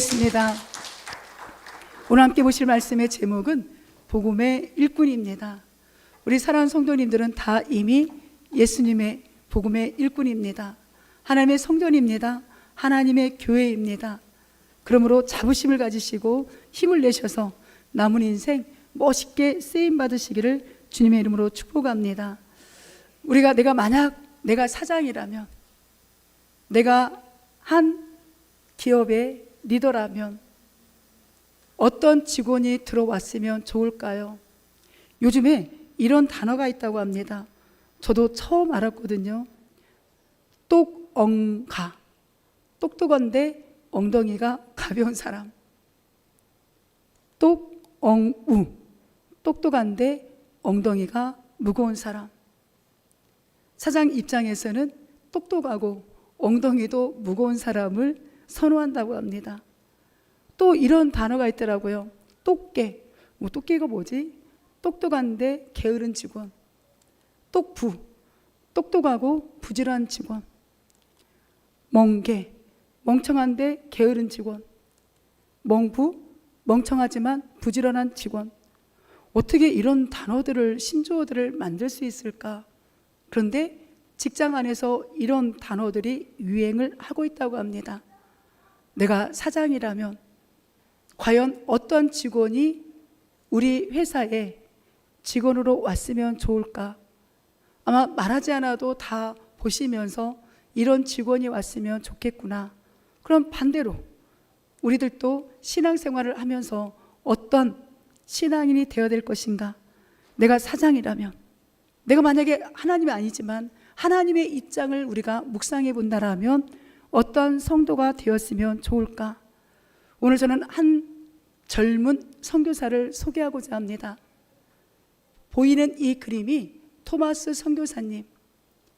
습니다. 오늘 함께 보실 말씀의 제목은 복음의 일꾼입니다. 우리 사랑하는 성도님들은 다 이미 예수님의 복음의 일꾼입니다. 하나님의 성전입니다. 하나님의 교회입니다. 그러므로 자부심을 가지시고 힘을 내셔서 남은 인생 멋있게 쓰임 받으시기를 주님의 이름으로 축복합니다. 내가 사장이라면, 내가 한 기업의 리더라면 어떤 직원이 들어왔으면 좋을까요? 요즘에 이런 단어가 있다고 합니다. 저도 처음 알았거든요. 똑엉가, 똑똑한데 엉덩이가 가벼운 사람. 똑엉우, 똑똑한데 엉덩이가 무거운 사람. 사장 입장에서는 똑똑하고 엉덩이도 무거운 사람을 선호한다고 합니다. 또 이런 단어가 있더라고요. 똑개. 똑개가 뭐지? 똑똑한데 게으른 직원. 똑부. 똑똑하고 부지런한 직원. 멍게. 멍청한데 게으른 직원. 멍부. 멍청하지만 부지런한 직원. 어떻게 이런 단어들을, 신조어들을 만들 수 있을까? 그런데 직장 안에서 이런 단어들이 유행을 하고 있다고 합니다. 내가 사장이라면 과연 어떤 직원이 우리 회사에 직원으로 왔으면 좋을까? 아마 말하지 않아도 다 보시면서 이런 직원이 왔으면 좋겠구나. 그럼 반대로 우리들도 신앙생활을 하면서 어떤 신앙인이 되어야 될 것인가? 내가 사장이라면, 내가 만약에 하나님이 아니지만 하나님의 입장을 우리가 묵상해 본다라면 어떤 성도가 되었으면 좋을까? 오늘 저는 한 젊은 선교사를 소개하고자 합니다. 보이는 이 그림이 토마스 선교사님,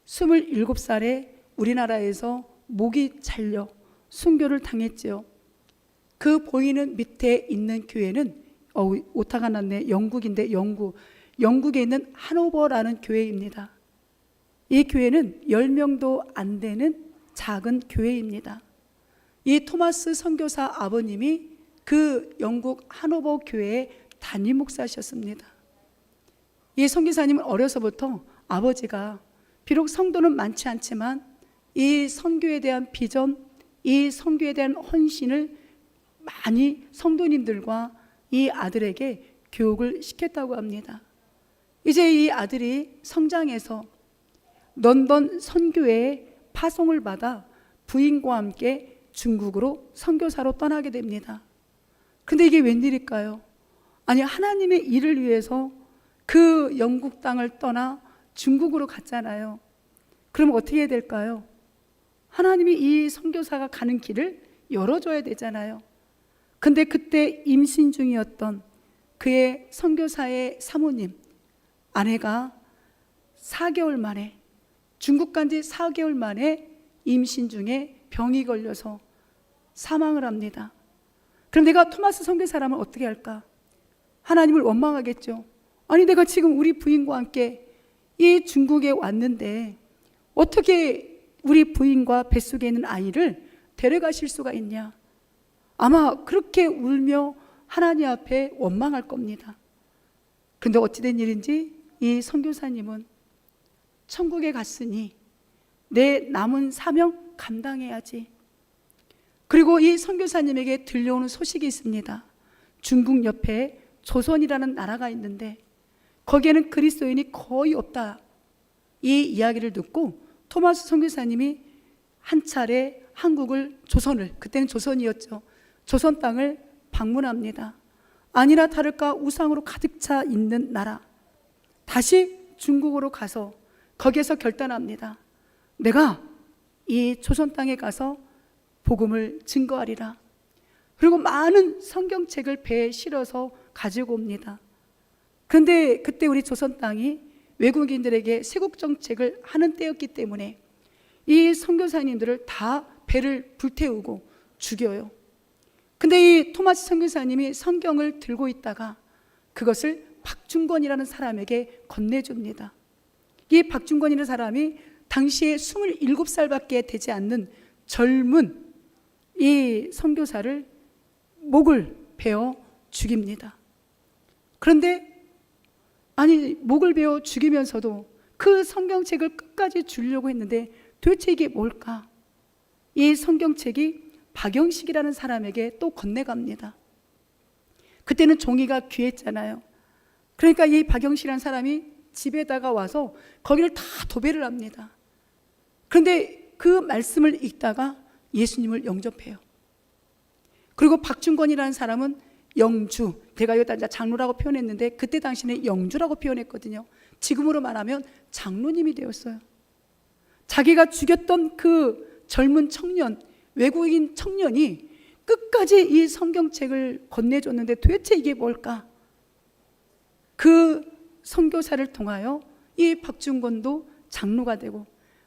27살에 우리나라에서 목이 잘려 순교를 당했지요. 그 보이는 밑에 있는 교회는 오타가 났네. 영국인데 영국에 있는 하노버라는 교회입니다. 이 교회는 10명도 안 되는 작은 교회입니다. 이 토마스 선교사 아버님이 그 영국 하노버 교회의 담임 목사셨습니다. 이 선교사님은 어려서부터 아버지가 비록 성도는 많지 않지만 이 선교에 대한 비전, 이 선교에 대한 헌신을 많이 성도님들과 이 아들에게 교육을 시켰다고 합니다. 이제 이 아들이 성장해서 런던 선교회에 파송을 받아 부인과 함께 중국으로 선교사로 떠나게 됩니다. 근데 이게 웬일일까요? 아니, 하나님의 일을 위해서 그 영국 땅을 떠나 중국으로 갔잖아요. 그럼 어떻게 해야 될까요? 하나님이 이 선교사가 가는 길을 열어줘야 되잖아요. 근데 그때 임신 중이었던 그의 선교사의 사모님, 아내가 4개월 만에, 중국 간 지 4개월 만에 임신 중에 병이 걸려서 사망을 합니다. 그럼 내가 토마스 선교사라면 어떻게 할까? 하나님을 원망하겠죠. 아니, 내가 지금 우리 부인과 함께 이 중국에 왔는데 어떻게 우리 부인과 뱃속에 있는 아이를 데려가실 수가 있냐? 아마 그렇게 울며 하나님 앞에 원망할 겁니다. 근데 어찌된 일인지 이 선교사님은 천국에 갔으니 내 남은 사명 감당해야지. 그리고 이 선교사님에게 들려오는 소식이 있습니다. 중국 옆에 조선이라는 나라가 있는데 거기에는 그리스도인이 거의 없다. 이 이야기를 듣고 토마스 선교사님이 한 차례 조선을, 그때는 조선이었죠. 조선 땅을 방문합니다. 아니나 다를까 우상으로 가득 차 있는 나라. 다시 중국으로 가서 거기에서 결단합니다. 내가 이 조선 땅에 가서 복음을 증거하리라. 그리고 많은 성경책을 배에 실어서 가지고 옵니다. 그런데 그때 우리 조선 땅이 외국인들에게 세국 정책을 하는 때였기 때문에 이 선교사님들을 다 배를 불태우고 죽여요. 근데 이 토마스 선교사님이 성경을 들고 있다가 그것을 박중권이라는 사람에게 건네줍니다. 이 박중권이라는 사람이 당시에 27살밖에 되지 않는 젊은 이 선교사를 목을 베어 죽입니다. 그런데 목을 베어 죽이면서도 그 성경책을 끝까지 주려고 했는데 도대체 이게 뭘까? 이 성경책이 박영식이라는 사람에게 또 건네갑니다. 그때는 종이가 귀했잖아요. 그러니까 이 박영식이라는 사람이 집에다가 와서 거기를 다 도배를 합니다. 그런데 그 말씀을 읽다가 예수님을 영접해요. 그리고 박중권이라는 사람은 영주, 제가 여기다 장로라고 표현했는데 그때 당시에는 영주라고 표현했거든요. 지금으로 말하면 장로님이 되었어요. 자기가 죽였던 그 젊은 청년, 외국인 청년이 끝까지 이 성경책을 건네줬는데 도대체 이게 뭘까? 그 선교사를 통하여 이 박중권도 장로가 되고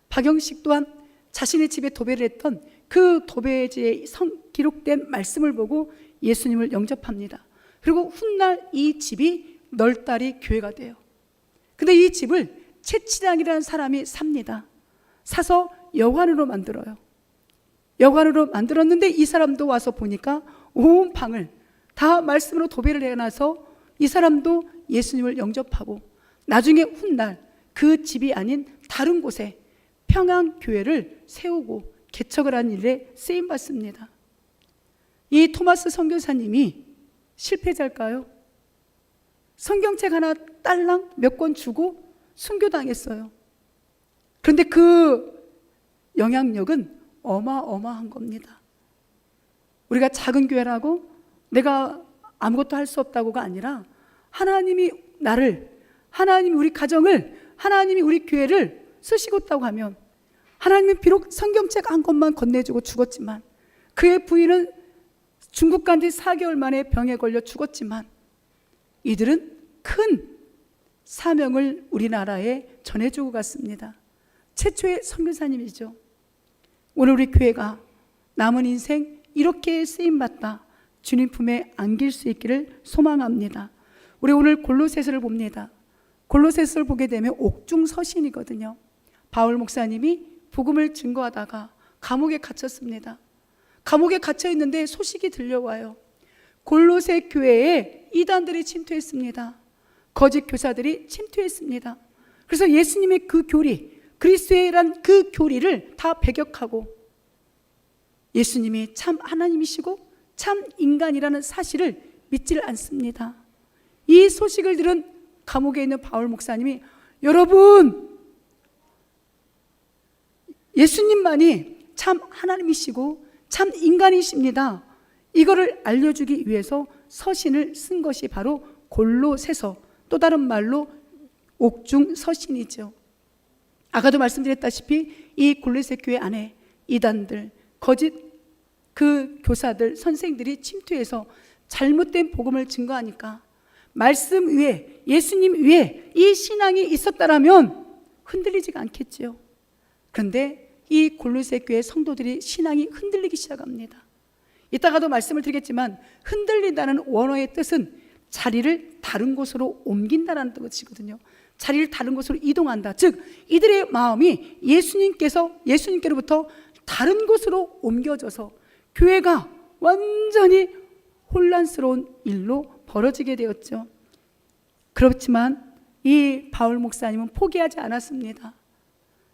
박영식 또한 자신의 집에 도배를 했던 그 도배지에 기록된 말씀을 보고 예수님을 영접합니다. 그리고 훗날 이 집이 널따리 교회가 돼요. 근데 이 집을 채치량이라는 사람이 삽니다. 사서 여관으로 만들어요. 여관으로 만들었는데 이 사람도 와서 보니까 온 방을 다 말씀으로 도배를 해놔서 이 사람도 예수님을 영접하고 나중에 훗날 그 집이 아닌 다른 곳에 평양교회를 세우고 개척을 한 일에 쓰임받습니다. 이 토마스 선교사님이 실패자일까요? 성경책 하나 딸랑 몇 권 주고 순교당했어요. 그런데 그 영향력은 어마어마한 겁니다. 우리가 작은 교회라고 내가 아무것도 할 수 없다고가 아니라 하나님이 나를, 하나님이 우리 가정을, 하나님이 우리 교회를 쓰시겠다고 하면 하나님은 비록 성경책 한 권만 건네주고 죽었지만 그의 부인은 중국 간 지 4개월 만에 병에 걸려 죽었지만 이들은 큰 사명을 우리나라에 전해주고 갔습니다. 최초의 선교사님이죠. 오늘 우리 교회가 남은 인생 이렇게 쓰임받다 주님 품에 안길 수 있기를 소망합니다. 우리 오늘 골로새서를 봅니다. 골로새서를 보게 되면 옥중서신이거든요. 바울 목사님이 복음을 증거하다가 감옥에 갇혔습니다. 감옥에 갇혀 있는데 소식이 들려와요. 골로새 교회에 이단들이 침투했습니다. 거짓 교사들이 침투했습니다. 그래서 예수님의 그 교리, 그리스도란 그 교리를 다 배격하고 예수님이 참 하나님이시고 참 인간이라는 사실을 믿지를 않습니다. 이 소식을 들은 감옥에 있는 바울 목사님이 여러분, 예수님만이 참 하나님이시고 참 인간이십니다. 이거를 알려주기 위해서 서신을 쓴 것이 바로 골로새서, 또 다른 말로 옥중서신이죠. 아까도 말씀드렸다시피 이 골로새 교회 안에 이단들, 거짓 그 교사들, 선생들이 침투해서 잘못된 복음을 증거하니까 말씀 위에, 예수님 위에 이 신앙이 있었다라면 흔들리지가 않겠지요. 그런데 이 골로새 교회 성도들이 신앙이 흔들리기 시작합니다. 이따가도 말씀을 드리겠지만 흔들린다는 원어의 뜻은 자리를 다른 곳으로 옮긴다는 뜻이거든요. 자리를 다른 곳으로 이동한다. 즉 이들의 마음이 예수님께로부터 다른 곳으로 옮겨져서 교회가 완전히 혼란스러운 일로 벌어지게 되었죠. 그렇지만 이 바울 목사님은 포기하지 않았습니다.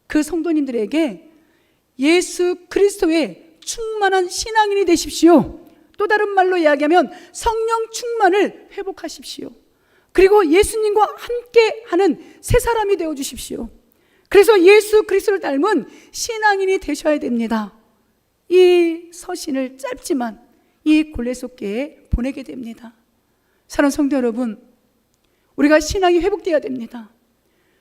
그 성도님들에게 예수 그리스도의 충만한 신앙인이 되십시오. 또 다른 말로 이야기하면 성령 충만을 회복하십시오. 그리고 예수님과 함께하는 새 사람이 되어주십시오. 그래서 예수 그리스도를 닮은 신앙인이 되셔야 됩니다. 이 서신을 짧지만 이 골로새 교회에 보내게 됩니다. 사랑하는 성도 여러분, 우리가 신앙이 회복되어야 됩니다.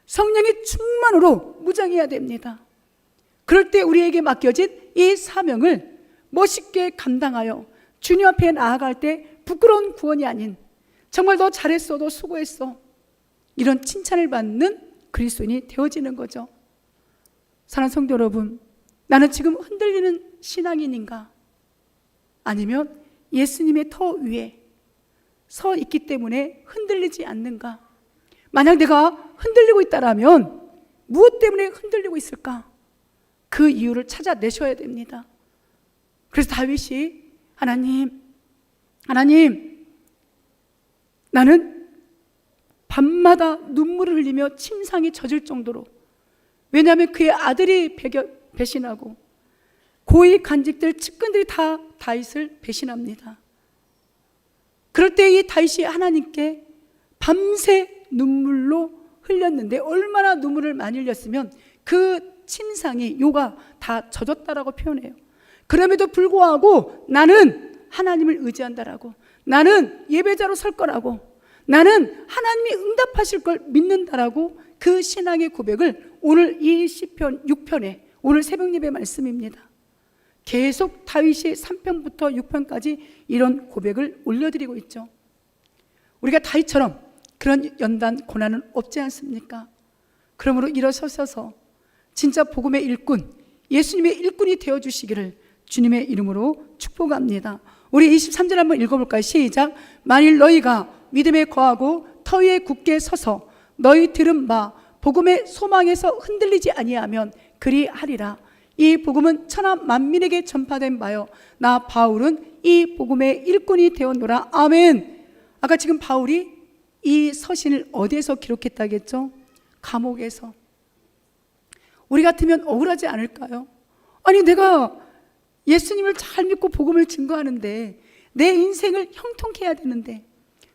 성령의 충만으로 무장해야 됩니다. 그럴 때 우리에게 맡겨진 이 사명을 멋있게 감당하여 주님 앞에 나아갈 때 부끄러운 구원이 아닌 정말 너 잘했어, 너 수고했어, 이런 칭찬을 받는 그리스도인이 되어지는 거죠. 사랑하는 성도 여러분, 나는 지금 흔들리는 신앙인인가? 아니면 예수님의 터 위에 서 있기 때문에 흔들리지 않는가? 만약 내가 흔들리고 있다라면 무엇 때문에 흔들리고 있을까? 그 이유를 찾아내셔야 됩니다. 그래서 다윗이 하나님, 하나님, 나는 밤마다 눈물을 흘리며 침상이 젖을 정도로, 왜냐하면 그의 아들이 배신하고 고위 간직들 측근들이 다 다윗을 배신합니다. 그럴 때 이 다윗이 하나님께 밤새 눈물로 흘렸는데, 얼마나 눈물을 많이 흘렸으면 그 침상이 요가 다 젖었다라고 표현해요. 그럼에도 불구하고 나는 하나님을 의지한다라고, 나는 예배자로 설 거라고, 나는 하나님이 응답하실 걸 믿는다라고 그 신앙의 고백을 오늘 이 시편 6편에 오늘 새벽 예배 말씀입니다. 계속 다윗이 3편부터 6편까지 이런 고백을 올려드리고 있죠. 우리가 다윗처럼 그런 연단 고난은 없지 않습니까? 그러므로 일어서셔서 진짜 복음의 일꾼, 예수님의 일꾼이 되어주시기를 주님의 이름으로 축복합니다. 우리 23절 한번 읽어볼까요? 시작. 만일 너희가 믿음에 거하고 터 위에 굳게 서서 너희 들은 바 복음의 소망에서 흔들리지 아니하면 그리하리라. 이 복음은 천하 만민에게 전파된 바요, 나 바울은 이 복음의 일꾼이 되었노라. 아멘. 아까 지금 바울이 이 서신을 어디에서 기록했다겠죠? 감옥에서. 우리 같으면 억울하지 않을까요? 아니, 내가 예수님을 잘 믿고 복음을 증거하는데, 내 인생을 형통케 해야 되는데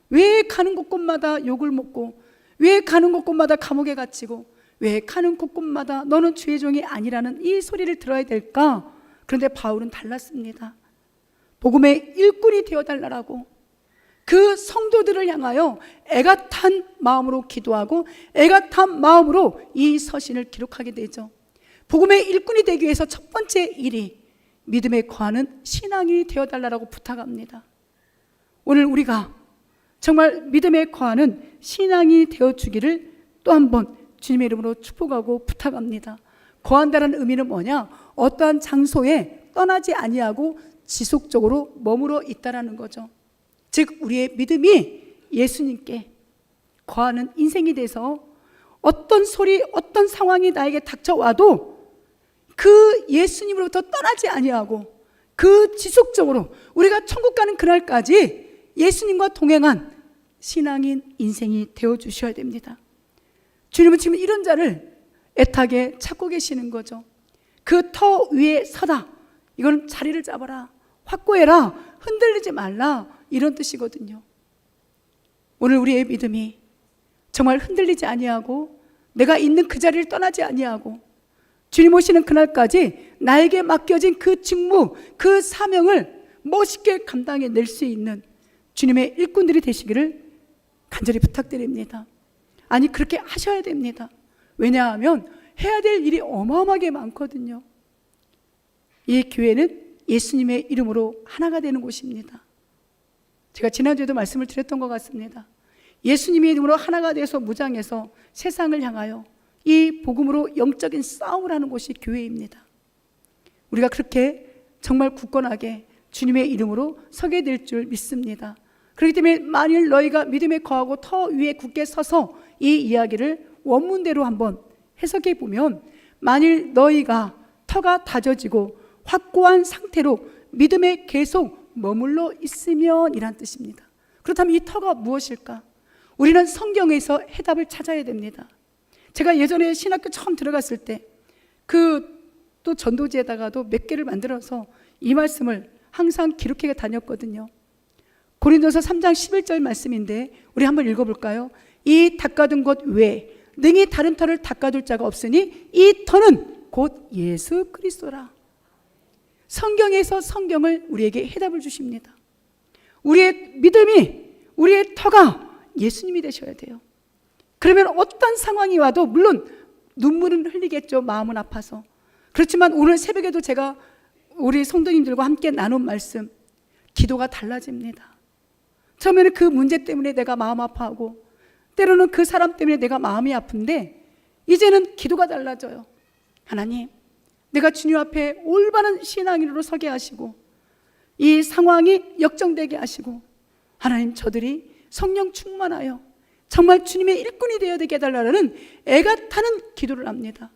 왜 가는 곳곳마다 욕을 먹고, 왜 가는 곳곳마다 감옥에 갇히고, 왜 가는 곳곳마다 너는 주의 종이 아니라는 이 소리를 들어야 될까? 그런데 바울은 달랐습니다. 복음의 일꾼이 되어달라고 그 성도들을 향하여 애가 탄 마음으로 기도하고 애가 탄 마음으로 이 서신을 기록하게 되죠. 복음의 일꾼이 되기 위해서 첫 번째 일이 믿음에 거하는 신앙이 되어달라고 부탁합니다. 오늘 우리가 정말 믿음에 거하는 신앙이 되어주기를 또 한번 주님의 이름으로 축복하고 부탁합니다. 거한다는 의미는 뭐냐? 어떠한 장소에 떠나지 아니하고 지속적으로 머물러 있다라는 거죠. 즉 우리의 믿음이 예수님께 거하는 인생이 돼서 어떤 소리, 어떤 상황이 나에게 닥쳐와도 그 예수님으로부터 떠나지 아니하고 그 지속적으로 우리가 천국 가는 그날까지 예수님과 동행한 신앙인 인생이 되어주셔야 됩니다. 주님은 지금 이런 자를 애타게 찾고 계시는 거죠. 그 터 위에 서다, 이건 자리를 잡아라, 확고해라, 흔들리지 말라, 이런 뜻이거든요. 오늘 우리의 믿음이 정말 흔들리지 아니하고 내가 있는 그 자리를 떠나지 아니하고 주님 오시는 그날까지 나에게 맡겨진 그 직무, 그 사명을 멋있게 감당해낼 수 있는 주님의 일꾼들이 되시기를 간절히 부탁드립니다. 아니, 그렇게 하셔야 됩니다. 왜냐하면 해야 될 일이 어마어마하게 많거든요. 이 교회는 예수님의 이름으로 하나가 되는 곳입니다. 제가 지난주에도 말씀을 드렸던 것 같습니다. 예수님의 이름으로 하나가 돼서 무장해서 세상을 향하여 이 복음으로 영적인 싸움을 하는 곳이 교회입니다. 우리가 그렇게 정말 굳건하게 주님의 이름으로 서게 될 줄 믿습니다. 그렇기 때문에 만일 너희가 믿음에 거하고 터 위에 굳게 서서, 이 이야기를 원문대로 한번 해석해 보면, 만일 너희가 터가 다져지고 확고한 상태로 믿음에 계속 머물러 있으면 이란 뜻입니다. 그렇다면 이 터가 무엇일까? 우리는 성경에서 해답을 찾아야 됩니다. 제가 예전에 신학교 처음 들어갔을 때 또 전도지에다가도 몇 개를 만들어서 이 말씀을 항상 기록해 다녔거든요. 고린도서 3장 11절 말씀인데 우리 한번 읽어볼까요? 이 닦아둔 것 외에 능히 다른 터를 닦아둘 자가 없으니 이 터는 곧 예수 그리스도라. 성경에서 성경을 우리에게 해답을 주십니다. 우리의 믿음이, 우리의 터가 예수님이 되셔야 돼요. 그러면 어떤 상황이 와도 물론 눈물은 흘리겠죠. 마음은 아파서. 그렇지만 오늘 새벽에도 제가 우리 성도님들과 함께 나눈 말씀, 기도가 달라집니다. 처음에는 그 문제 때문에 내가 마음 아파하고 때로는 그 사람 때문에 내가 마음이 아픈데 이제는 기도가 달라져요. 하나님, 내가 주님 앞에 올바른 신앙인으로 서게 하시고 이 상황이 역정되게 하시고, 하나님, 저들이 성령 충만하여 정말 주님의 일꾼이 되어야 되게 해달라는 애가 타는 기도를 합니다.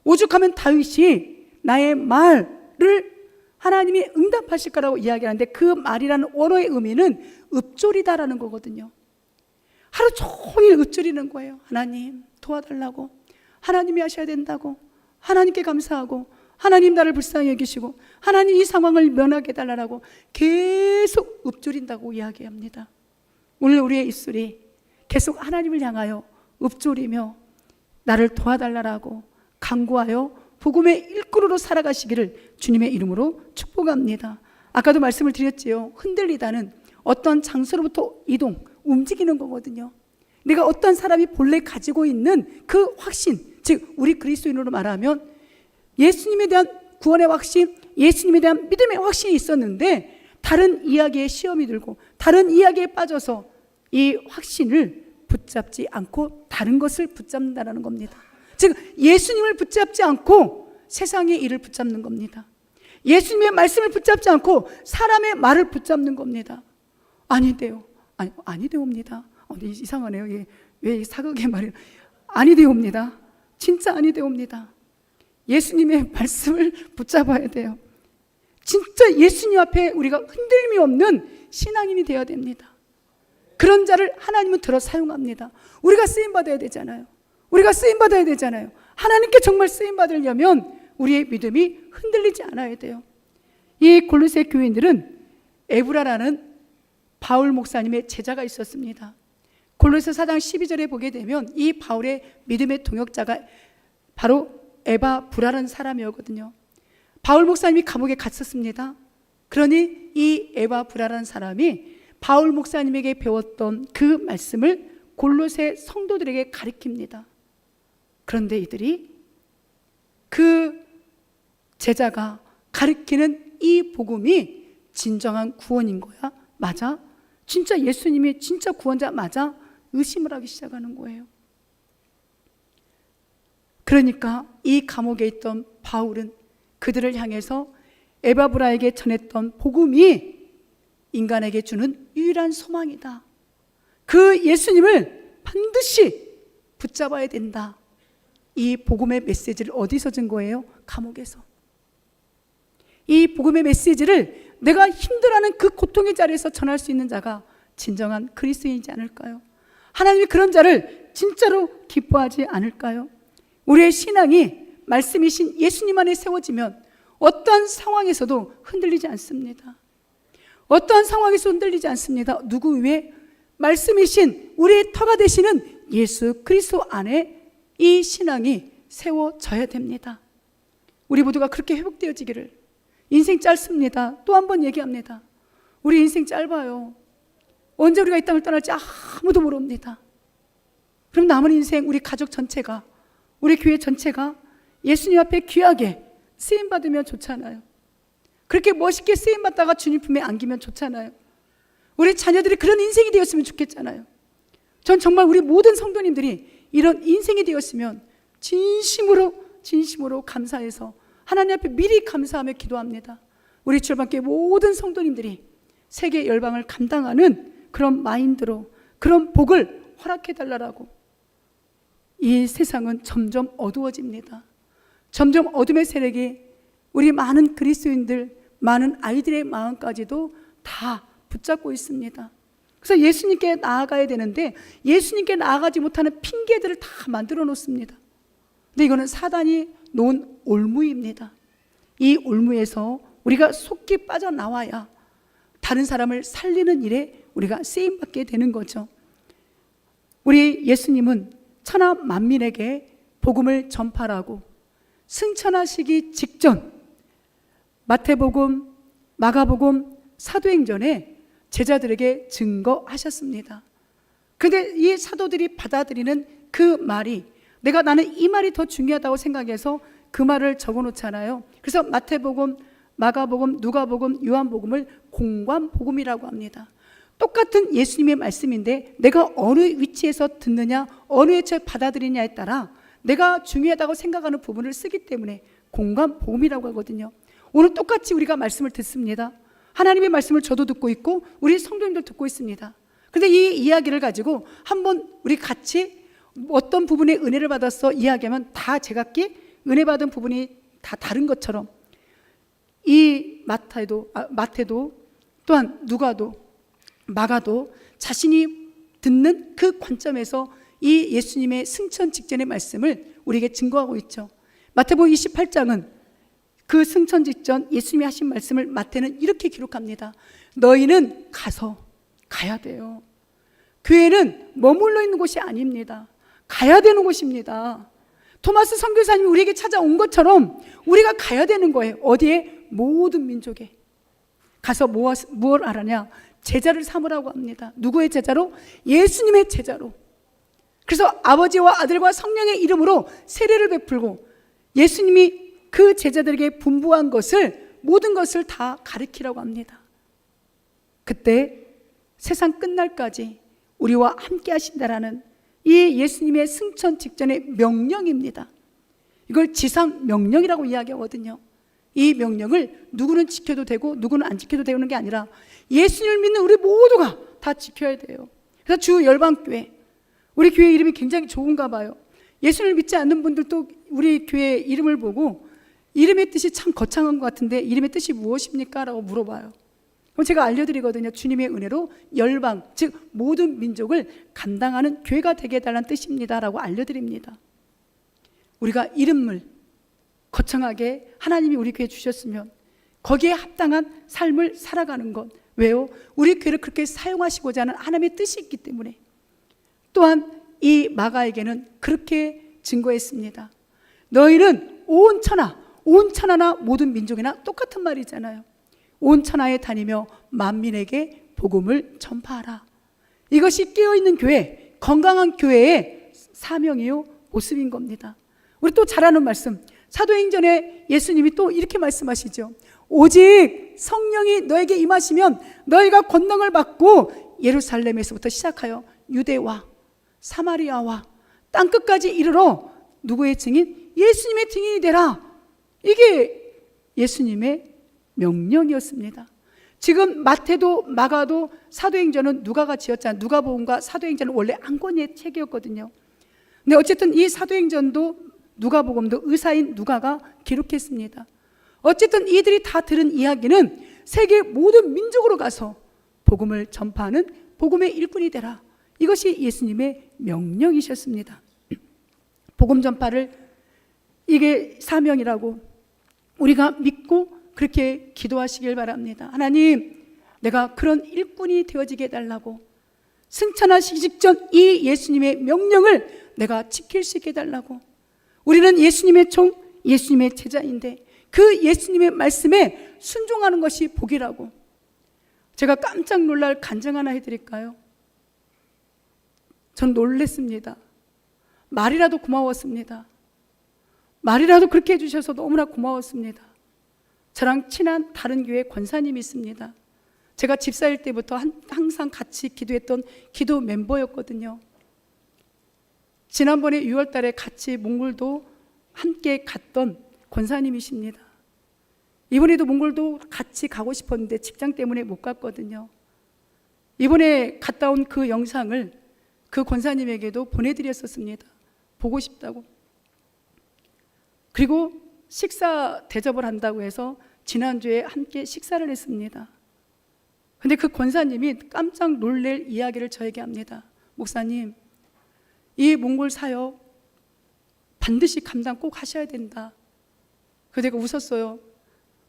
오죽하면 다윗이 나의 말을 하나님이 응답하실 거라고 이야기하는데 그 말이라는 원어의 의미는 읊조리다라는 거거든요. 하루 종일 읊조리는 거예요. 하나님 도와달라고, 하나님이 하셔야 된다고, 하나님께 감사하고, 하나님 나를 불쌍히 여기시고, 하나님 이 상황을 면하게 해달라고 계속 읊조린다고 이야기합니다. 오늘 우리의 입술이 계속 하나님을 향하여 읊조리며 나를 도와달라고 간구하여 복음의 일꾼으로 살아가시기를 주님의 이름으로 축복합니다. 아까도 말씀을 드렸지요. 흔들리다는 어떤 장소로부터 이동, 움직이는 거거든요. 내가 어떤 사람이 본래 가지고 있는 그 확신, 즉 우리 그리스도인으로 말하면 예수님에 대한 구원의 확신, 예수님에 대한 믿음의 확신이 있었는데 다른 이야기에 시험이 들고 다른 이야기에 빠져서 이 확신을 붙잡지 않고 다른 것을 붙잡는다는 겁니다. 즉 예수님을 붙잡지 않고 세상의 일을 붙잡는 겁니다. 예수님의 말씀을 붙잡지 않고 사람의 말을 붙잡는 겁니다. 아니돼요. 아니되옵니다. 이상하네요. 예, 왜 사극의 말이 아니되옵니다. 진짜 아니되옵니다. 예수님의 말씀을 붙잡아야 돼요. 진짜 예수님 앞에 우리가 흔들림이 없는 신앙인이 되어야 됩니다. 그런 자를 하나님은 들어 사용합니다. 우리가 쓰임받아야 되잖아요. 우리가 쓰임받아야 되잖아요. 하나님께 정말 쓰임받으려면 우리의 믿음이 흔들리지 않아야 돼요. 이 골로새 교인들은 에브라라는 바울 목사님의 제자가 있었습니다. 골로새 4장 12절에 보게 되면 이 바울의 믿음의 동역자가 바로 에바브라라는 사람이었거든요. 바울 목사님이 감옥에 갇혔습니다. 그러니 이 에바브라라는 사람이 바울 목사님에게 배웠던 그 말씀을 골로새 성도들에게 가르칩니다. 그런데 이들이 그 제자가 가르치는 이 복음이 진정한 구원인 거야? 맞아? 진짜 예수님이 진짜 구원자 맞아? 의심을 하기 시작하는 거예요. 그러니까 이 감옥에 있던 바울은 그들을 향해서 에바브라에게 전했던 복음이 인간에게 주는 유일한 소망이다. 그 예수님을 반드시 붙잡아야 된다. 이 복음의 메시지를 어디서 준 거예요? 감옥에서. 이 복음의 메시지를 내가 힘들어하는 그 고통의 자리에서 전할 수 있는 자가 진정한 그리스도인이지 않을까요? 하나님이 그런 자를 진짜로 기뻐하지 않을까요? 우리의 신앙이 말씀이신 예수님 안에 세워지면 어떤 상황에서도 흔들리지 않습니다. 어떤 상황에서 흔들리지 않습니다. 누구 위에? 말씀이신 우리의 터가 되시는 예수 그리스도 안에 이 신앙이 세워져야 됩니다. 우리 모두가 그렇게 회복되어지기를. 인생 짧습니다. 또 한 번 얘기합니다. 우리 인생 짧아요. 언제 우리가 이 땅을 떠날지 아무도 모릅니다. 그럼 남은 인생 우리 가족 전체가, 우리 교회 전체가 예수님 앞에 귀하게 쓰임받으면 좋잖아요. 그렇게 멋있게 쓰임받다가 주님 품에 안기면 좋잖아요. 우리 자녀들이 그런 인생이 되었으면 좋겠잖아요. 전 정말 우리 모든 성도님들이 이런 인생이 되었으면 진심으로 감사해서 하나님 앞에 미리 감사하며 기도합니다. 우리 주일반교회 모든 성도님들이 세계 열방을 감당하는 그런 마인드로 그런 복을 허락해달라고. 이 세상은 점점 어두워집니다. 점점 어둠의 세력이 우리 많은 그리스도인들, 많은 아이들의 마음까지도 다 붙잡고 있습니다. 그래서 예수님께 나아가야 되는데 예수님께 나아가지 못하는 핑계들을 다 만들어 놓습니다. 근데 이거는 사단이 놓은 올무입니다. 이 올무에서 우리가 속히 빠져나와야 다른 사람을 살리는 일에 우리가 쓰임받게 되는 거죠. 우리 예수님은 천하 만민에게 복음을 전파하고 승천하시기 직전 마태복음, 마가복음, 사도행전에 제자들에게 증거하셨습니다. 그런데 이 사도들이 받아들이는 그 말이 나는 이 말이 더 중요하다고 생각해서 그 말을 적어놓잖아요. 그래서 마태복음, 마가복음, 누가복음, 요한복음을 공관복음이라고 합니다. 똑같은 예수님의 말씀인데 내가 어느 위치에서 듣느냐, 어느 위치에 받아들이냐에 따라 내가 중요하다고 생각하는 부분을 쓰기 때문에 공관복음이라고 하거든요. 오늘 똑같이 우리가 말씀을 듣습니다. 하나님의 말씀을 저도 듣고 있고 우리 성도님들 듣고 있습니다. 그런데 이 이야기를 가지고 한번 우리 같이 어떤 부분에 은혜를 받았어 이야기하면 다 제각기 은혜 받은 부분이 다 다른 것처럼 이 마태도 또한 누가도 마가도 자신이 듣는 그 관점에서 이 예수님의 승천 직전의 말씀을 우리에게 증거하고 있죠. 마태복음 28장은 그 승천 직전 예수님이 하신 말씀을 마태는 이렇게 기록합니다. 너희는 가야 돼요. 교회는 머물러 있는 곳이 아닙니다. 가야 되는 곳입니다. 토마스 선교사님이 우리에게 찾아온 것처럼 우리가 가야 되는 거예요. 어디에? 모든 민족에 가서 무엇을 하라냐? 제자를 삼으라고 합니다. 누구의 제자로? 예수님의 제자로. 그래서 아버지와 아들과 성령의 이름으로 세례를 베풀고 예수님이 그 제자들에게 분부한 것을, 모든 것을 다 가르치라고 합니다. 그때 세상 끝날까지 우리와 함께 하신다라는 이 예수님의 승천 직전의 명령입니다. 이걸 지상 명령이라고 이야기하거든요. 이 명령을 누구는 지켜도 되고 누구는 안 지켜도 되는 게 아니라 예수님을 믿는 우리 모두가 다 지켜야 돼요. 그래서 주 열방교회, 우리 교회 이름이 굉장히 좋은가 봐요. 예수님을 믿지 않는 분들도 우리 교회 이름을 보고 이름의 뜻이 참 거창한 것 같은데 이름의 뜻이 무엇입니까? 라고 물어봐요. 그럼 제가 알려드리거든요. 주님의 은혜로 열방, 즉 모든 민족을 감당하는 교회가 되게 해달라는 뜻입니다 라고 알려드립니다. 우리가 이름을 거창하게 하나님이 우리 교회에 주셨으면 거기에 합당한 삶을 살아가는 것. 왜요? 우리 교회를 그렇게 사용하시고자 하는 하나님의 뜻이 있기 때문에. 또한 이 마가에게는 그렇게 증거했습니다. 너희는 온 천하나 모든 민족이나 똑같은 말이잖아요. 온 천하에 다니며 만민에게 복음을 전파하라. 이것이 깨어있는 교회, 건강한 교회의 사명이요 모습인 겁니다. 우리 또 잘 아는 말씀, 사도행전에 예수님이 또 이렇게 말씀하시죠. 오직 성령이 너에게 임하시면 너희가 권능을 받고 예루살렘에서부터 시작하여 유대와 사마리아와 땅끝까지 이르러 누구의 증인? 예수님의 증인이 되라. 이게 예수님의 명령이었습니다. 지금 마태도 마가도 사도행전은 누가가 지었잖아요. 누가복음과 사도행전은 원래 한 권의 책이었거든요. 근데 어쨌든 이 사도행전도 누가복음도 의사인 누가가 기록했습니다. 어쨌든 이들이 다 들은 이야기는 세계 모든 민족으로 가서 복음을 전파하는 복음의 일꾼이 되라. 이것이 예수님의 명령이셨습니다. 복음 전파를 이게 사명이라고 우리가 믿고 그렇게 기도하시길 바랍니다. 하나님, 내가 그런 일꾼이 되어지게 해달라고, 승천하시기 직전 이 예수님의 명령을 내가 지킬 수 있게 해달라고. 우리는 예수님의 종, 예수님의 제자인데 그 예수님의 말씀에 순종하는 것이 복이라고. 제가 깜짝 놀랄 간증 하나 해드릴까요? 전 놀랬습니다. 말이라도 고마웠습니다. 말이라도 그렇게 해주셔서 너무나 고마웠습니다. 저랑 친한 다른 교회 권사님이 있습니다. 제가 집사일 때부터 항상 같이 기도했던 기도 멤버였거든요. 지난번에 6월 달에 같이 몽골도 함께 갔던 권사님이십니다. 이번에도 몽골도 같이 가고 싶었는데 직장 때문에 못 갔거든요. 이번에 갔다 온 그 영상을 그 권사님에게도 보내드렸었습니다. 보고 싶다고. 그리고 식사 대접을 한다고 해서 지난주에 함께 식사를 했습니다. 근데 그 권사님이 깜짝 놀랄 이야기를 저에게 합니다. 목사님, 이 몽골 사역 반드시 감당 꼭 하셔야 된다. 그래서 내가 웃었어요.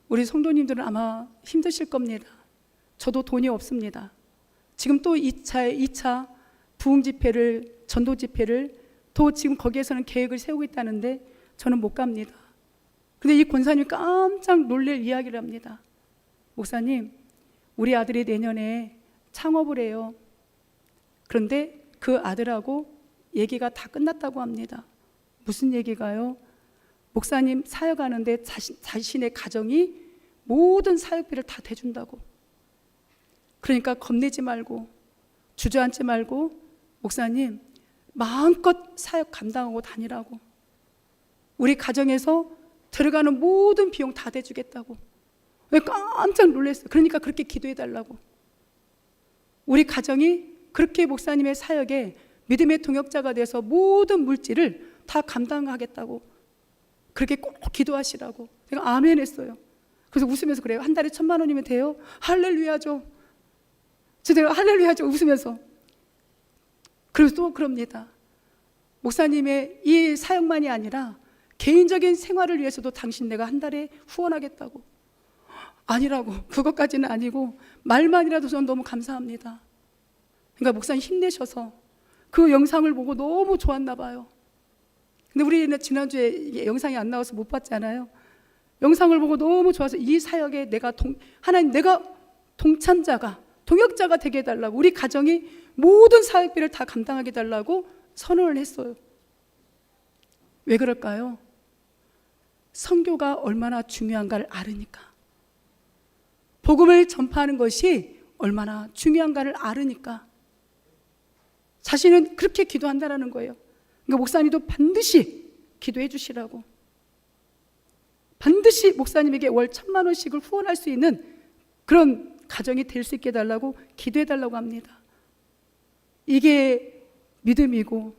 우리 성도님들은 아마 힘드실 겁니다. 저도 돈이 없습니다. 지금 또 2차 부흥 집회를, 전도 집회를 또 지금 거기에서는 계획을 세우고 있다는데 저는 못 갑니다. 근데 이 권사님이 깜짝 놀랄 이야기를 합니다. 목사님, 우리 아들이 내년에 창업을 해요. 그런데 그 아들하고 얘기가 다 끝났다고 합니다. 무슨 얘기가요? 목사님 사역하는데 자신의 가정이 모든 사역비를 다 대준다고. 그러니까 겁내지 말고 주저앉지 말고 목사님 마음껏 사역 감당하고 다니라고. 우리 가정에서 들어가는 모든 비용 다 대주겠다고. 왜 깜짝 놀랐어요. 그러니까 그렇게 기도해달라고. 우리 가정이 그렇게 목사님의 사역에 믿음의 동역자가 돼서 모든 물질을 다 감당하겠다고 그렇게 꼭 기도하시라고. 제가 아멘 했어요. 그래서 웃으면서 그래요. 한 달에 1,000만 원이면 돼요? 할렐루야죠. 제가 할렐루야죠 웃으면서. 그래서 또 그럽니다. 목사님의 이 사역만이 아니라 개인적인 생활을 위해서도 당신 내가 한 달에 후원하겠다고. 아니라고. 그것까지는 아니고 말만이라도 저는 너무 감사합니다. 그러니까 목사님 힘내셔서 그 영상을 보고 너무 좋았나 봐요. 근데 우리는 지난주에 영상이 안 나와서 못 봤잖아요. 영상을 보고 너무 좋아서 이 사역에 하나님 내가 동참자가 동역자가 되게 해달라고, 우리 가정이 모든 사역비를 다 감당하게 해달라고 선언을 했어요. 왜 그럴까요? 선교가 얼마나 중요한가를 알으니까. 복음을 전파하는 것이 얼마나 중요한가를 알으니까 자신은 그렇게 기도한다라는 거예요. 그러니까 목사님도 반드시 기도해 주시라고, 반드시 목사님에게 월 1,000만 원씩을 후원할 수 있는 그런 가정이 될 수 있게 해달라고 기도해 달라고 합니다. 이게 믿음이고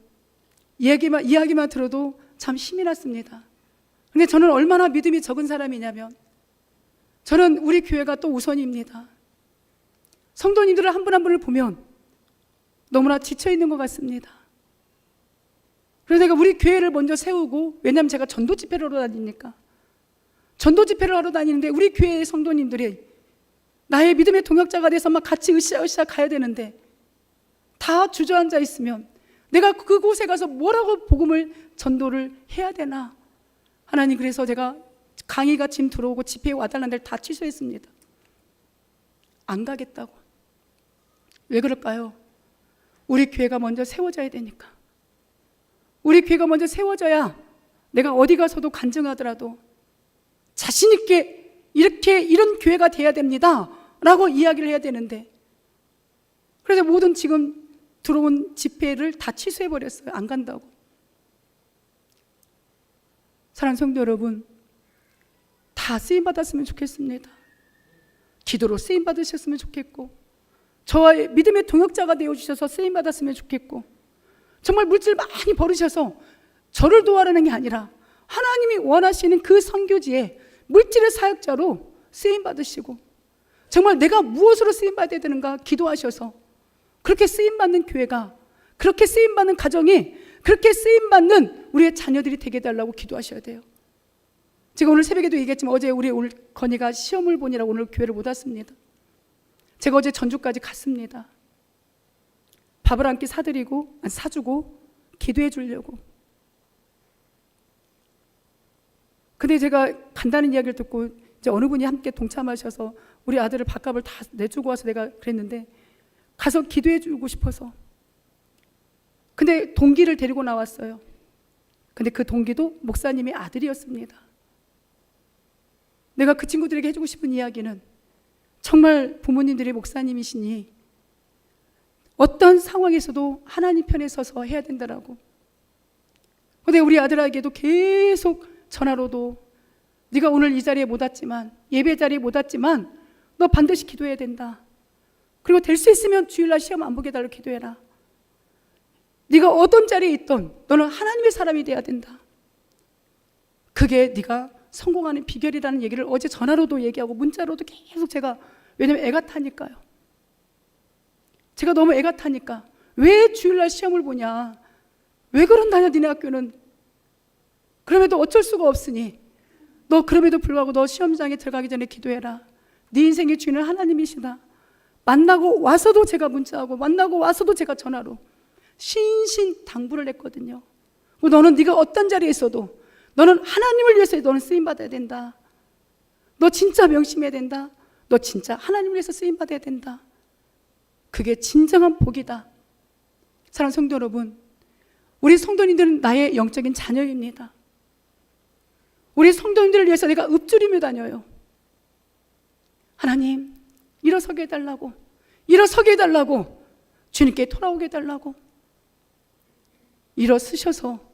이야기만 들어도 참 힘이 났습니다. 근데 저는 얼마나 믿음이 적은 사람이냐면, 저는 우리 교회가 또 우선입니다. 성도님들을 한 분 한 분을 보면 너무나 지쳐있는 것 같습니다. 그래서 내가 우리 교회를 먼저 세우고, 왜냐하면 제가 전도 집회를 하러 다니니까, 전도 집회를 하러 다니는데 우리 교회의 성도님들이 나의 믿음의 동역자가 돼서 막 같이 으쌰으쌰 가야 되는데 다 주저앉아 있으면 내가 그곳에 가서 뭐라고 복음을 전도를 해야 되나. 하나님, 그래서 제가 강의가 지금 들어오고 집회에 와달라는 데를 다 취소했습니다. 안 가겠다고. 왜 그럴까요? 우리 교회가 먼저 세워져야 되니까. 우리 교회가 먼저 세워져야 내가 어디 가서도 간증하더라도 자신 있게 이런 교회가 돼야 됩니다 라고 이야기를 해야 되는데, 그래서 모든 지금 들어온 집회를 다 취소해버렸어요. 안 간다고. 사랑하는 성도 여러분, 다 쓰임받았으면 좋겠습니다. 기도로 쓰임받으셨으면 좋겠고, 저와의 믿음의 동역자가 되어주셔서 쓰임받았으면 좋겠고, 정말 물질 많이 벌으셔서 저를 도와라는 게 아니라 하나님이 원하시는 그 선교지에 물질의 사역자로 쓰임받으시고, 정말 내가 무엇으로 쓰임받아야 되는가 기도하셔서 그렇게 쓰임받는 교회가, 그렇게 쓰임받는 가정이, 그렇게 쓰임받는 우리의 자녀들이 되게 해달라고 기도하셔야 돼요. 제가 오늘 새벽에도 얘기했지만 어제 우리 건이가 시험을 보느라고 오늘 교회를 못 왔습니다. 제가 어제 전주까지 갔습니다. 밥을 한 끼 사주고 기도해 주려고. 근데 제가 간다는 이야기를 듣고 이제 어느 분이 함께 동참하셔서 우리 아들을 밥값을 다 내주고 와서 내가 그랬는데, 가서 기도해 주고 싶어서. 근데 동기를 데리고 나왔어요. 근데 그 동기도 목사님의 아들이었습니다. 내가 그 친구들에게 해주고 싶은 이야기는, 정말 부모님들이 목사님이시니 어떤 상황에서도 하나님 편에 서서 해야 된다라고. 근데 우리 아들에게도 계속 전화로도, 네가 오늘 이 자리에 못 왔지만, 예배 자리에 못 왔지만 너 반드시 기도해야 된다. 그리고 될 수 있으면 주일날 시험 안 보게 해달라고 기도해라. 네가 어떤 자리에 있던 너는 하나님의 사람이 돼야 된다. 그게 네가 성공하는 비결이라는 얘기를 어제 전화로도 얘기하고 문자로도 계속 제가, 왜냐면 애가 타니까요. 제가 너무 애가 타니까 왜 주일날 시험을 보냐, 왜 그런다냐 니네 학교는. 그럼에도 어쩔 수가 없으니 너 그럼에도 불구하고 너 시험장에 들어가기 전에 기도해라. 네 인생의 주인은 하나님이시다. 만나고 와서도 제가 문자하고 만나고 와서도 제가 전화로 신신당부를 했거든요. 너는 네가 어떤 자리에 있어도 너는 하나님을 위해서 너는 쓰임받아야 된다. 너 진짜 명심해야 된다. 너 진짜 하나님을 위해서 쓰임받아야 된다. 그게 진정한 복이다. 사랑하는 성도 여러분, 우리 성도님들은 나의 영적인 자녀입니다. 우리 성도님들을 위해서 내가 읊조리며 다녀요. 하나님, 일어서게 해달라고, 일어서게 해달라고, 주님께 돌아오게 해달라고. 일어서셔서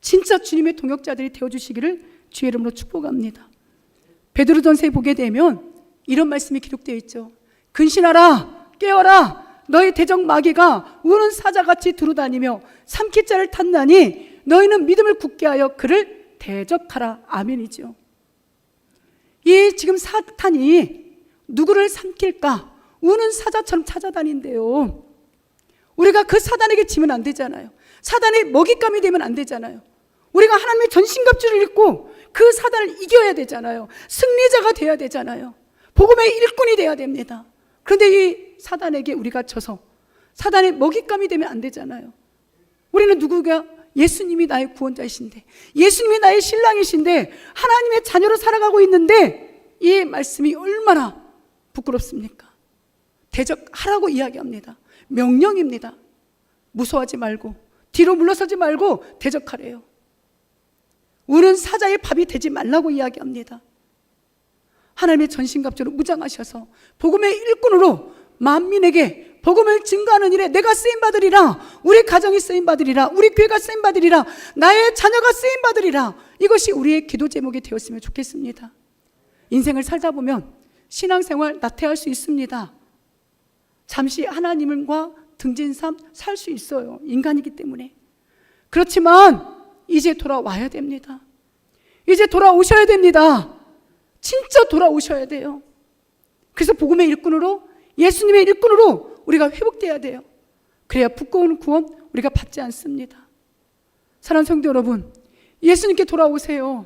진짜 주님의 동역자들이 되어주시기를 주의 이름으로 축복합니다. 베드로전서에 보게 되면 이런 말씀이 기록되어 있죠. 근신하라, 깨어라, 너희 대적 마귀가 우는 사자같이 두루다니며 삼킬 자를 탔나니 너희는 믿음을 굳게 하여 그를 대적하라. 아멘이죠. 이 지금 사탄이 누구를 삼킬까? 우는 사자처럼 찾아다닌대요. 우리가 그 사단에게 지면 안 되잖아요. 사단의 먹잇감이 되면 안 되잖아요. 우리가 하나님의 전신갑주를 입고 그 사단을 이겨야 되잖아요. 승리자가 돼야 되잖아요. 복음의 일꾼이 돼야 됩니다. 그런데 이 사단에게 우리가 져서 사단의 먹잇감이 되면 안 되잖아요. 우리는 누구가? 예수님이 나의 구원자이신데, 예수님이 나의 신랑이신데, 하나님의 자녀로 살아가고 있는데 이 말씀이 얼마나 부끄럽습니까? 대적하라고 이야기합니다. 명령입니다. 무서워하지 말고, 뒤로 물러서지 말고 대적하래요. 우는 사자의 밥이 되지 말라고 이야기합니다. 하나님의 전신갑주로 무장하셔서 복음의 일꾼으로 만민에게 복음을 증거하는 일에 내가 쓰임받으리라, 우리 가정이 쓰임받으리라, 우리 교회가 쓰임받으리라, 나의 자녀가 쓰임받으리라. 이것이 우리의 기도 제목이 되었으면 좋겠습니다. 인생을 살다 보면 신앙생활 나태할 수 있습니다. 잠시 하나님과 등진 삶 살 수 있어요. 인간이기 때문에. 그렇지만 이제 돌아와야 됩니다. 이제 돌아오셔야 됩니다. 진짜 돌아오셔야 돼요. 그래서 복음의 일꾼으로, 예수님의 일꾼으로 우리가 회복돼야 돼요. 그래야 부끄러운 구원 우리가 받지 않습니다. 사랑하는 성도 여러분, 예수님께 돌아오세요.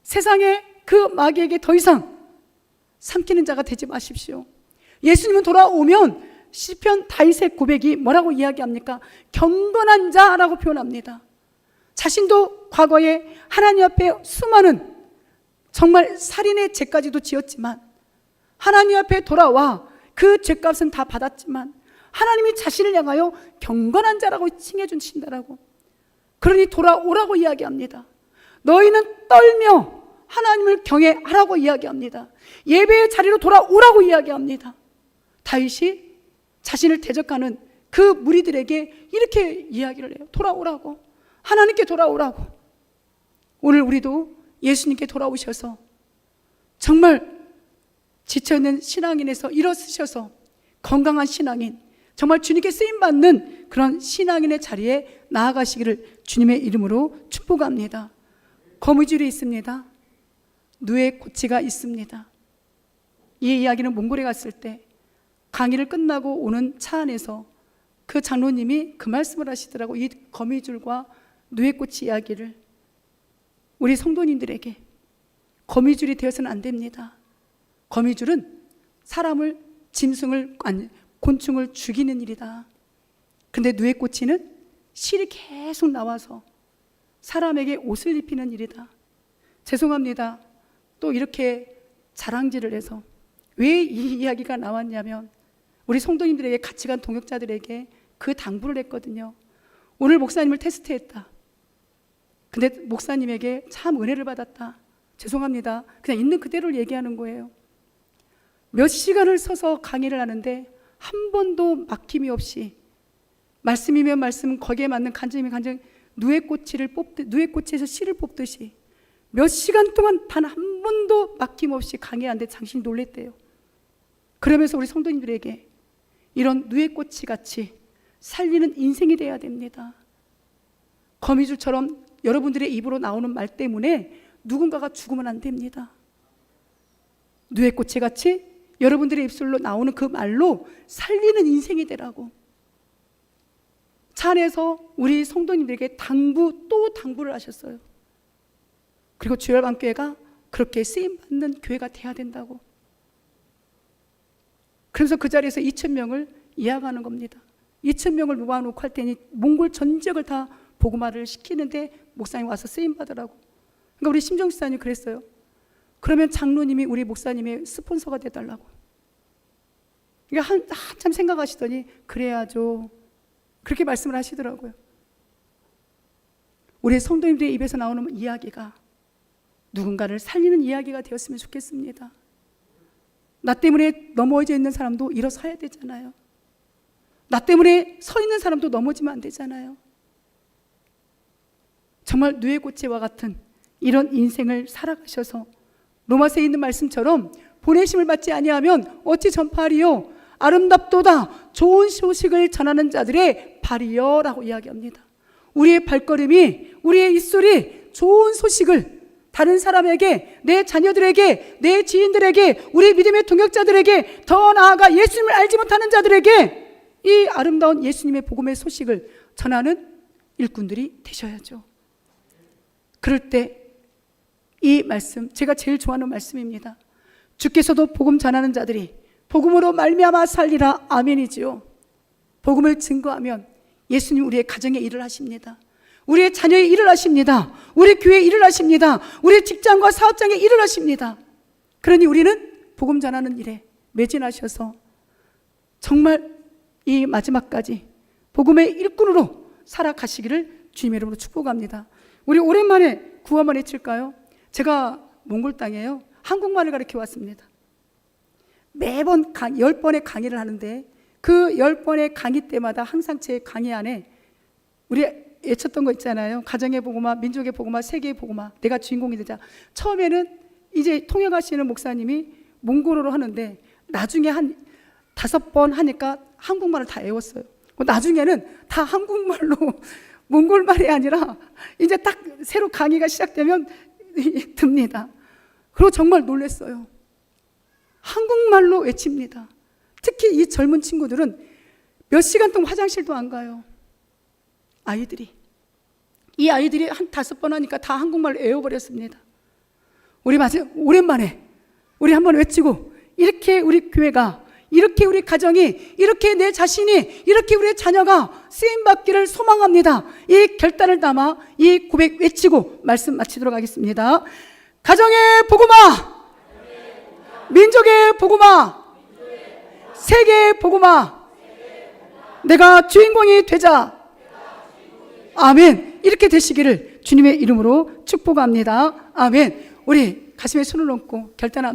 세상에 그 마귀에게 더 이상 삼키는 자가 되지 마십시오. 예수님은 돌아오면 시편 다윗의 고백이 뭐라고 이야기합니까? 경건한 자라고 표현합니다. 자신도 과거에 하나님 앞에 수많은 정말 살인의 죄까지도 지었지만 하나님 앞에 돌아와 그 죄값은 다 받았지만 하나님이 자신을 향하여 경건한 자라고 칭해 주신다라고. 그러니 돌아오라고 이야기합니다. 너희는 떨며 하나님을 경외하라고 이야기합니다. 예배의 자리로 돌아오라고 이야기합니다. 다윗이 자신을 대적하는 그 무리들에게 이렇게 이야기를 해요. 돌아오라고, 하나님께 돌아오라고. 오늘 우리도 예수님께 돌아오셔서 정말 지쳐있는 신앙인에서 일어서셔서 건강한 신앙인, 정말 주님께 쓰임받는 그런 신앙인의 자리에 나아가시기를 주님의 이름으로 축복합니다. 거미줄이 있습니다. 누에 고치가 있습니다. 이 이야기는 몽골에 갔을 때 강의를 끝나고 오는 차 안에서 그 장로님이 그 말씀을 하시더라고. 이 거미줄과 누에꽃 이야기를 우리 성도님들에게, 거미줄이 되어서는 안 됩니다. 거미줄은 사람을, 짐승을, 아니 곤충을 죽이는 일이다. 근데 누에꽃이는 실이 계속 나와서 사람에게 옷을 입히는 일이다. 죄송합니다. 또 이렇게 자랑질을 해서 왜 이 이야기가 나왔냐면 우리 성도님들에게, 가치관 동역자들에게 그 당부를 했거든요. 오늘 목사님을 테스트했다. 근데 목사님에게 참 은혜를 받았다. 죄송합니다. 그냥 있는 그대로를 얘기하는 거예요. 몇 시간을 서서 강의를 하는데 한 번도 막힘이 없이 말씀이면 말씀, 거기에 맞는 간증이면 간증, 누에꽃에서 씨를 뽑듯이 몇 시간 동안 단 한 번도 막힘없이 강의하는데 당신이 놀랬대요. 그러면서 우리 성도님들에게 이런 누에꽃이 같이 살리는 인생이 돼야 됩니다. 거미줄처럼 여러분들의 입으로 나오는 말 때문에 누군가가 죽으면 안 됩니다. 누에꽃이 같이 여러분들의 입술로 나오는 그 말로 살리는 인생이 되라고. 차 안에서 우리 성도님들에게 또 당부를 하셨어요. 그리고 주열방교회가 그렇게 쓰임받는 교회가 돼야 된다고. 그래서 그 자리에서 2,000명을 이야기하는 겁니다. 2,000명을 모아놓고 할 테니 몽골 전 지역을 다 복음화를 시키는데 목사님 와서 쓰임받으라고. 그러니까 우리 심정수사님 그랬어요. 그러면 장로님이 우리 목사님의 스폰서가 돼달라고. 그러니까 한참 생각하시더니 그래야죠. 그렇게 말씀을 하시더라고요. 우리 성도님들의 입에서 나오는 이야기가 누군가를 살리는 이야기가 되었으면 좋겠습니다. 나 때문에 넘어져 있는 사람도 일어서야 되잖아요. 나 때문에 서 있는 사람도 넘어지면 안 되잖아요. 정말 누에고체와 같은 이런 인생을 살아가셔서 로마서에 있는 말씀처럼 보내심을 받지 아니하면 어찌 전파하리요? 아름답도다 좋은 소식을 전하는 자들의 발이여 라고 이야기합니다. 우리의 발걸음이, 우리의 입술이 좋은 소식을 다른 사람에게, 내 자녀들에게, 내 지인들에게, 우리 믿음의 동역자들에게, 더 나아가 예수님을 알지 못하는 자들에게 이 아름다운 예수님의 복음의 소식을 전하는 일꾼들이 되셔야죠. 그럴 때 이 말씀, 제가 제일 좋아하는 말씀입니다. 주께서도 복음 전하는 자들이 복음으로 말미암아 살리라. 아멘이지요. 복음을 증거하면 예수님 우리의 가정에 일을 하십니다. 우리의 자녀의 일을 하십니다. 우리 교회에 일을 하십니다. 우리 직장과 사업장에 일을 하십니다. 그러니 우리는 복음 전하는 일에 매진하셔서 정말 이 마지막까지 복음의 일꾼으로 살아가시기를 주님의 이름으로 축복합니다. 우리 오랜만에 구호 한번 외칠까요? 제가 몽골 땅에요, 한국말을 가르쳐 왔습니다. 매번 10번의 강의를 하는데 그 10번의 강의 때마다 항상 제 강의 안에 우리 외쳤던 거 있잖아요. 가정의 복음화, 민족의 복음화, 세계의 복음화, 내가 주인공이 되자. 처음에는 이제 통역하시는 목사님이 몽골어로 하는데 나중에 한 5번 하니까 한국말을 다 외웠어요. 나중에는 다 한국말로 몽골말이 아니라 이제 딱 새로 강의가 시작되면 듭니다. 그리고 정말 놀랐어요. 한국말로 외칩니다. 특히 이 젊은 친구들은 몇 시간 동안 화장실도 안 가요. 이 아이들이 한 5번 하니까 다 한국말 외워버렸습니다. 우리 오랜만에 우리 한번 외치고, 이렇게 우리 교회가, 이렇게 우리 가정이, 이렇게 내 자신이, 이렇게 우리 자녀가 쓰임받기를 소망합니다. 이 결단을 담아 이 고백 외치고 말씀 마치도록 하겠습니다. 가정의 복음화, 민족의 복음화, 세계의 복음화, 내가 주인공이 되자. 아멘. 이렇게 되시기를 주님의 이름으로 축복합니다. 아멘. 우리 가슴에 손을 얹고 결단합니다.